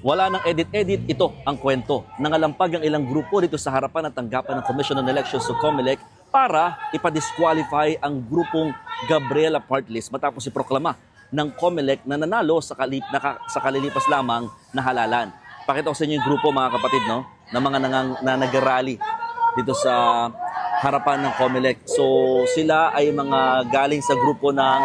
Wala nang edit-edit, ito ang kwento. Nangalampag ang ilang grupo dito sa harapan ng tanggapan ng Commission on Elections o COMELEC para ipadisqualify ang grupong Gabriela Partlist matapos iproklama ng COMELEC na nanalo sa kalilipas lamang na halalan. Pakita ko sa inyo yung grupo mga kapatid, no? Na mga nag-rally dito sa harapan ng COMELEC. So sila ay mga galing sa grupo ng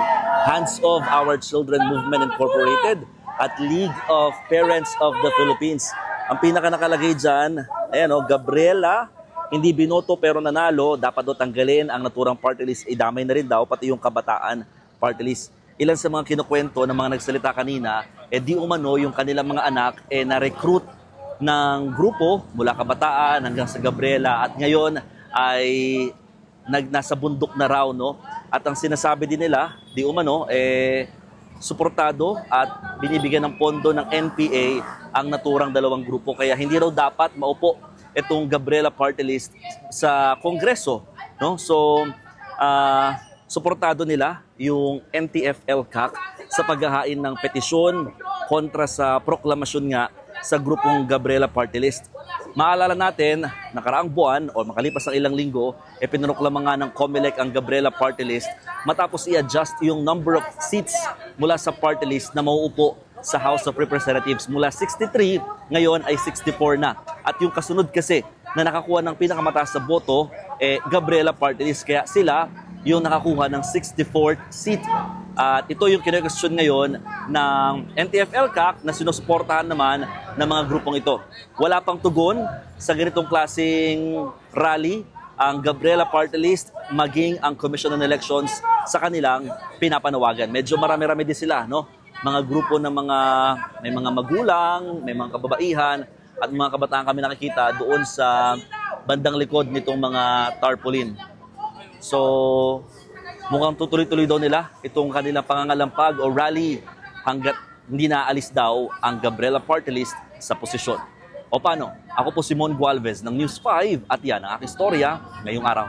Hands of Our Children Movement Incorporated at League of Parents of the Philippines. Ang pinaka nakalagay dyan, ayan o, Gabriela, hindi binoto pero nanalo, dapat daw tanggalin ang naturang party list, idamay na rin daw, pati yung kabataan party list. Ilan sa mga kinukwento ng mga nagsalita kanina, di umano yung kanilang mga anak na-recruit ng grupo mula kabataan hanggang sa Gabriela at ngayon ay nasa bundok na raw, no? At ang sinasabi din nila, di umano, suportado at binibigyan ng pondo ng NPA ang naturang dalawang grupo. Kaya hindi raw dapat maupo itong Gabriela Party List sa Kongreso, no? So, suportado nila yung NTF-ELCAC sa paghahain ng petisyon kontra sa proklamasyon nga sa grupong Gabriela Party List. Maalala natin, nakaraang buwan o makalipas ang ilang linggo, pinroklama nga ng COMELEC ang Gabriela Party List matapos i-adjust yung number of seats mula sa party list na mauupo sa House of Representatives. Mula 63, ngayon ay 64 na. At yung kasunod kasi na nakakuha ng pinakamataas sa boto, Gabriela Party List. Kaya sila yung nakakuha ng 64th seat. At ito yung kinekwestiyon ngayon ng NTF-ELCAC na sinusuportahan naman ng mga grupong ito. Wala pang tugon sa ganitong klaseng rally ang Gabriela Party List maging ang Commission on Elections sa kanilang pinapanawagan. Medyo marami-rami din sila, no? Mga grupo ng may mga magulang, may mga kababaihan at mga kabataan kami nakikita doon sa bandang likod nitong mga tarpaulin. So, mukhang tutuloy-tuloy daw nila itong kanilang pangangalampag o rally hanggat hindi naalis daw ang Gabriela Party List sa posisyon. O paano? Ako po si Mon Gualvez ng News 5 at yan ang aking istorya ngayong araw.